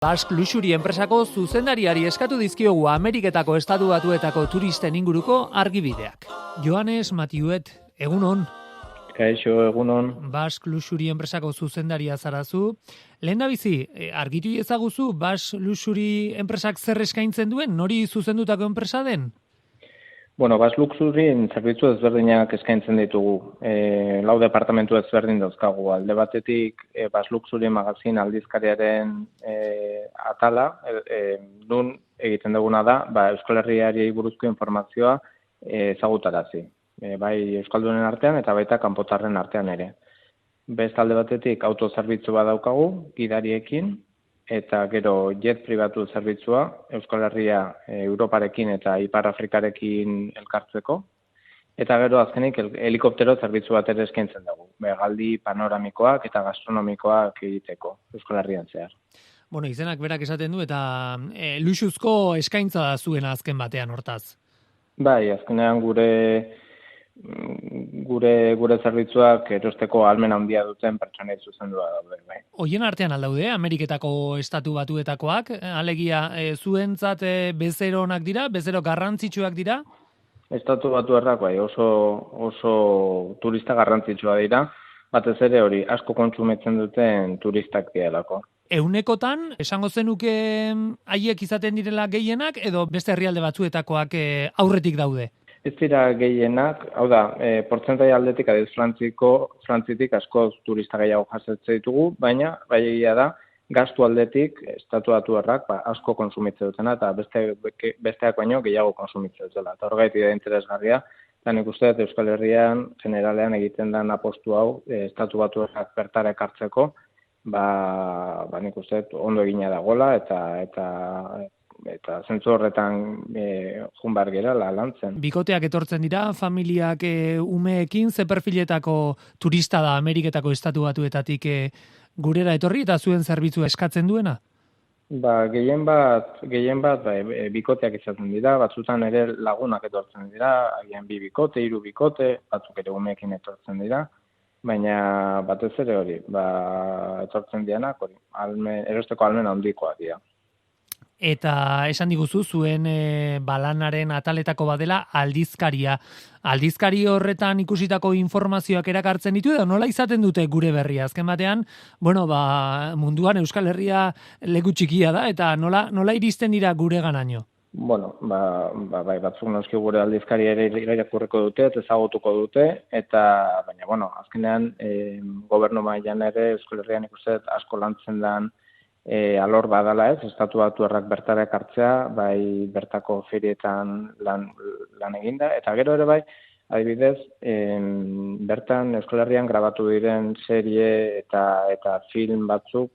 Basque Luxury enpresako zuzendariari eskatu dizkiogu Ameriketako Estatu Batuetako turisten inguruko argibideak. Joanes Matiuet, egunon. Kaixo, egunon. Basque Luxury enpresako zuzendaria zarazu. Lehendabizi, argitu ezaguzu Basque Luxury enpresak zer eskaintzen duen, nori zuzendutako enpresa den? Bueno, Basque Luxury zerbitzu ezberdinak eskaintzen ditugu. 4 departamentu ezberdin dauzkagu. Alde batetik Basque Luxury magazin aldizkariaren atala, nun egiten duguna da, Euskal Herriari buruzko informazioa ezagutarazi. Bai Euskaldunen artean eta baita kanpotarren artean ere. Beste alde batetik autozerbitzu bat daukagu, gidariekin, eta gero jet pribatu zerbitzua Euskal Herria Europarekin eta Ipar Afrikarekin elkartzeko. Eta gero azkenik helikoptero zerbitzu bat ere eskaintzen dugu. Hegaldi panoramikoak eta gastronomikoak egiteko Euskal Herrian zehar. Bueno, izenak berak esaten du eta luxuzko eskaintza da zuena azken batean hortaz. Bai, azkenean gure zerbitzuak erosteko ahalmen handia duten pertsonei zuzendua daude. Bai. Hoien artean aldaude, Ameriketako Estatu Batuetakoak, alegia zuentzat bezero onak dira, bezero garrantzitsuak dira? Estatu Batuarrak bai, oso turista garrantzitsua dira, batez ere hori asko kontsumitzen duten turistak direlako. Ehunekotan, esango zenuke haiek izaten direla gehienak edo beste herrialde batzuetakoak aurretik daude? Ez dira gehienak, hau da, portzentai aldetik adiz Frantzitik asko turista gehiago jasotzen ditugu, baina bai egia da, gastu aldetik Estatu Batuarrak asko kontsumitzen dutena eta besteak baino gehiago kontsumitzen dutela. Eta horregatik da interesgarria, eta nik uste dut Euskal Herrian generalean egiten den apostu hau Estatu Batuarrak bertara ekartzeko, nik uste dut ondo egina dagoela eta zentzu horretan joan behar gerala lantzen. Bikoteak etortzen dira, familiak umeekin, ze perfiletako turista da Ameriketako Estatu Batuetatik gurera etorri eta zuen zerbitzu eskatzen duena? Gehien bat bikoteak izaten dira, batzutan ere lagunak etortzen dira, agian 2 bikote, 3 bikote, batzuk ere umeekin etortzen dira, baina batez ere hori, etortzen dianak, erosteko ahalmen handikoa dira. Eta esan diguzu zuen balanaren ataletako badela aldizkaria. Aldizkari horretan ikusitako informazioak erakartzen ditu edo nola izaten dute gure berria? Azken batean, munduan Euskal Herria leku txikia da eta nola iristen dira gure ganaino? Bueno, batzuk noski gure aldizkari ere irakurriko dute, eta ezagutuko dute, baina, azkenean gobernu mailan ere Euskal Herrian ikusten asko lantzen den alor badala ez, Estatu Batuarrak bertara ekartzea, bai bertako ferietan lan eginda, eta gero ere bai, adibidez, bertan Euskal Herrian grabatu diren serie eta film batzuk,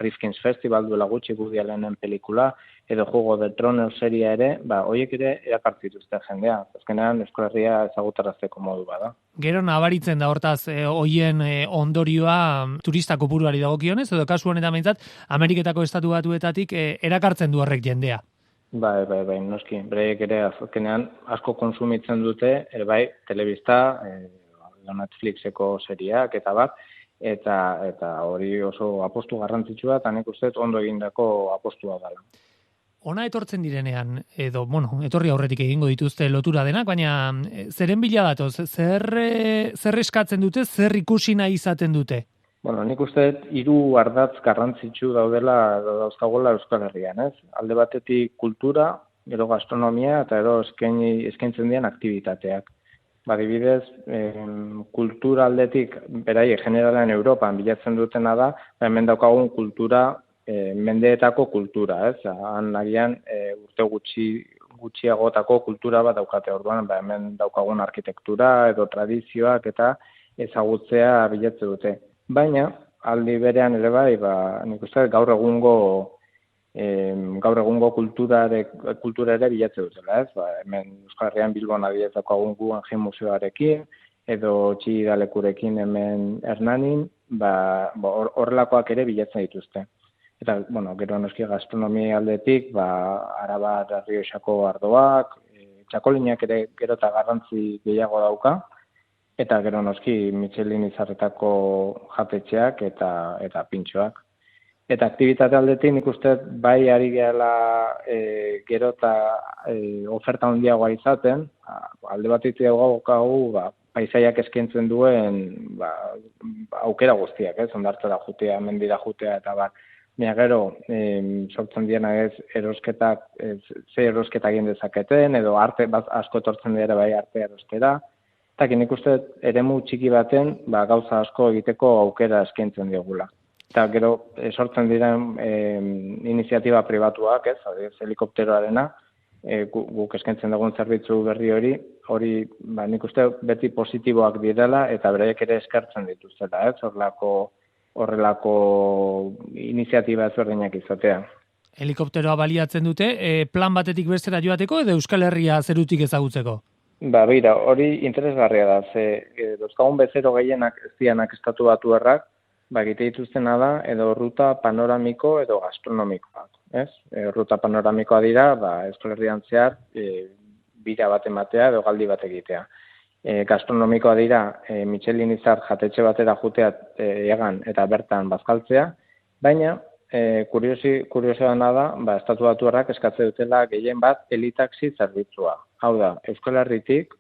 Rifkin's Festival duela gutxi Woody Allenen pelikula, edo Juego de Tronos seria ere, horiek ere erakartzi dituzte jendea. Azkenean Euskal Herria ezagutarazteko modu bada. Gero nabaritzen da hortaz hoien ondorioa turista kopuruari dagokionez, edo kasu honetan behintzat Ameriketako Estatu Batuetatik erakartzen du horrek jendea. Bai, noski. Bereiek ere azkenean asko kontsumitzen dute, bai, telebista, Netflixeko seriak eta bat, eta hori oso apostu garrantzitsua, eta nik uste ondo egindako apostua dela. Ona etortzen direnean, edo, etorri aurretik egingo dituzte lotura denak, baina zeren bila datoz, zer eskatzen dute, zer ikusi nahi izaten dute? Nik uste 3 ardatz garrantzitsu dauzkagoela Euskal Herrian, ez? Alde batetik kultura, gero gastronomia eta gero eskaintzen diren aktibitateak. Adibidez, kultura aldetik, beraiek generalean Europan bilatzen dutena da, hemen daukagun kultura, mendeetako kultura, ez? Han agian urte gutxiagotako kultura bat daukate orduan, hemen daukagun arkitektura edo tradizioak eta ezagutzea bilatzen dute. Baina, aldi berean ere bai, nik uste gaur egungo kultura ere bilatzen dutela, ez? Hemen Euskal Herrian Bilbon adibidez daukagun Guggenheim museoarekin, edo Txillidalekurekin hemen Hernanin, horrelakoak ere bilatzen dituzte. Eta, gero noski gastronomia aldetik, Arabar Errioxako ardoak, txakolinak ere gero eta garrantzi gehiago dauka, eta gero noski Michelin izarretako jatetxeak eta pintxoak. Eta aktibitate aldetik nik uste bai ari gehala gero eta oferta handiagoa izaten, alde batetik daukagu paisaiak eskaintzen duen aukera guztiak, hondartzara jutea, mendira jutea eta bar. Baina gero, sortzen diena erosketak, ze erosketa egin dezaketen, edo arte asko etortzen dira bai arte erostera. Eta nik uste eremu txiki baten gauza asko egiteko aukera eskaintzen diogula. Eta gero, sortzen diren iniziatiba pribatuak, helikopteroarena, guk eskaintzen dugun zerbitzu berri hori nik uste beti positiboak direla eta beraiek ere eskartzen dituztela, horrelako iniziatiba ezberdinak izatea. Helikopteroa baliatzen dute, plan batetik bestera joateko edo Euskal Herria zerutik ezagutzeko? Begira, hori interesgarria da, dauzkagun bezero gehienak ez dianak Estatu Batuarrak, egite dituztena da, edo ruta panoramiko edo gastronomikoak. Ruta panoramikoa dira, Euskal Herrian zehar, bira bat ematea edo galdi bat egitea. Gastronomikoa dira, Michelin izar jatetxe batera jutea egan eta bertan bazkaltzea, baina kuriosioa da, Estatu Batuarrak eskatze dutela gehien bat elitaxi zerbitzua. Hau da, Euskal Herritik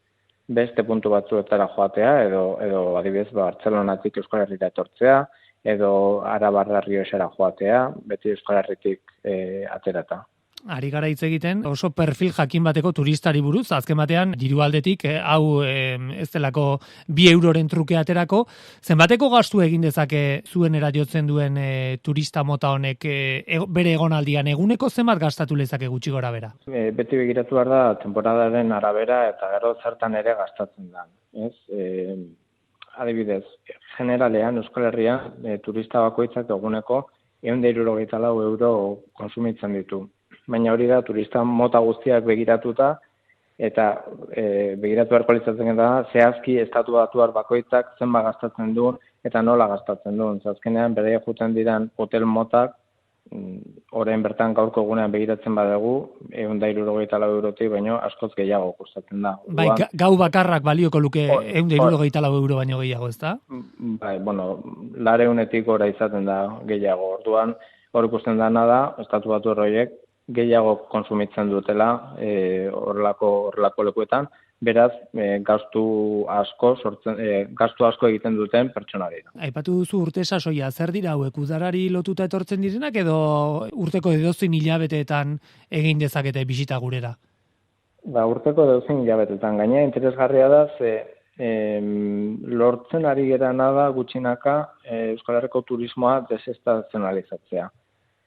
beste puntu batzuetara joatea, edo adibidez Bartzelonatik Euskal Herrira etortzea, edo Arabarra Rioxara joatea, beti Euskal Herritik aterata. Ari gara hitz egiten oso perfil jakin bateko turistari buruz, azken batean diru aldetik hau ez delako 2 euroren truke aterako, zenbateko gastu egin dezake zuenera jotzen duen turista mota honek bere egonaldian eguneko zenbat gastatu lezake gutxi gora bera? Beti begiratu behar da temporadaren arabera eta gero zertan ere gastatzen da. Adibidez, generalean Euskal Herrian turista bakoitzak eguneko 164 euro konsumitzen ditu. Baina hori da turista mota guztiak begiratuta eta begiratu beharko litzatzen da zehazki Estatu Batuar bakoitzak zenbat gastatzen duen eta nola gastatzen duen. Azkenean beraiek joaten diren hotel motak orain bertan gaurko egunean begiratzen badugu 164 eurotik baino askoz gehiago kostatzen da. Bai, gau bakarrak balioko luke 164 euro baino gehiago, ezta? Bai, 200etik gora izaten da gehiago. Orduan, hor ikusten dana da Estatu Batuar horiek gehiago konsumitzen dutela horrelako lekuetan, beraz gastu asko egiten duten pertsona dira. Aipatu duzu urte sasoia, zer dira hauek udarari lotuta etortzen direnak edo urteko edozein hilabeteetan egin dezakete bisita gurera? Urteko edozein hilabetetan, gainera interesgarria da lortzen ari gerana da gutxinaka Euskal Herriko turismoa desestazionalizatzea.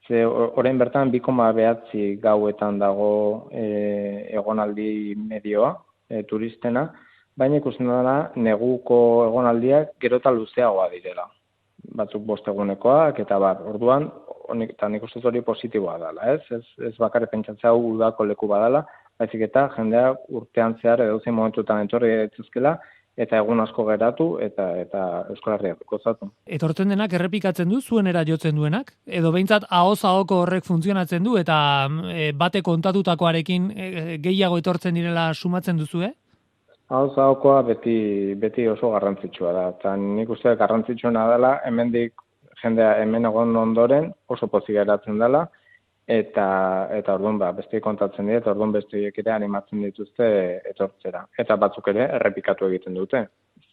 Orain bertan 2,9 gauetan dago egonaldi medioa turistena, baina ikusten da neguko egonaldiak gero eta luzeagoa direla. Batzuk 5 egunekoak eta orduan, eta nik uste hori positiboa dela, ez bakarrik pentsatzea udako leku badala, baizik eta jendeak urtean zehar edozein momentutan entorri dituzkela, eta egun asko geratu eta Euskal Herriak gozatu. Etortzen denak errepikatzen du zuenera jotzen duenak? Edo behintzat ahoz ahoko horrek funtzionatzen du eta bate kontatutakoarekin gehiago etortzen direla sumatzen duzue? Ahoz ahokoa beti oso garrantzitsua da. Eta nik uste garrantzitsuena dela, hemendik jendea hemen egon ondoren oso pozik geratzen dela, eta orduan beste kontatzen dira, eta orduan beste ere animatzen dituzte etortzera. Eta batzuk ere errepikatu egiten dute.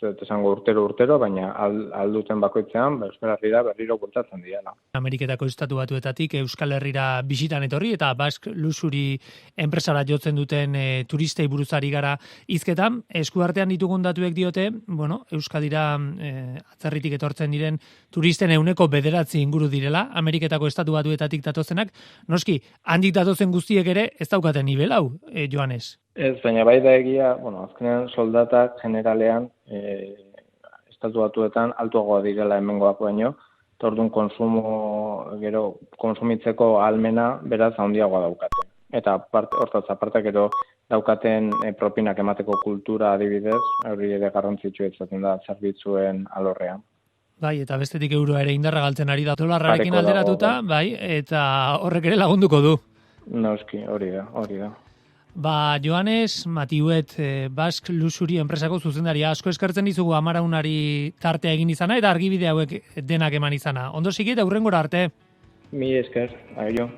Ez esango urtero, baina alduten bakoitzean, Euskal Herrira berriro bultatzen direla. Ameriketako Estatu Batuetatik Euskal Herrira bisitan etorri eta Basque Luxury enpresara jotzen duten turistei buruzari gara hizketan. Eskuartean ditugun datuek diote, Euskadira atzerritik etortzen diren turisten 9% inguru direla, Ameriketako Estatu Batuetatik datozenak. Noski, handik datozen guztiek ere ez daukaten nivel hau, Joanes. Ez, baina bai da egia, azkenean soldatak generalean Estatu Batuetan altuagoa direla hemengoak baino, eta orduan konsumitzeko ahalmena beraz handiagoa daukate. Eta hortaz aparte gero daukaten propinak emateko kultura adibidez, hori ere garrantzitsua izaten da zerbitzuen alorrean. Bai, eta bestetik euroa ere indarra galtzen ari da dolarrarekin alderatuta, bai, eta horrek ere lagunduko du. Noski, hori da. Joanes Matiuet, Basque Luxury enpresako zuzendaria, asko eskertzen dizugu amaraunari tartea egin izana eta argibide hauek denak eman izana. Ondo sigi eta hurrengora arte. Mi esker, aio.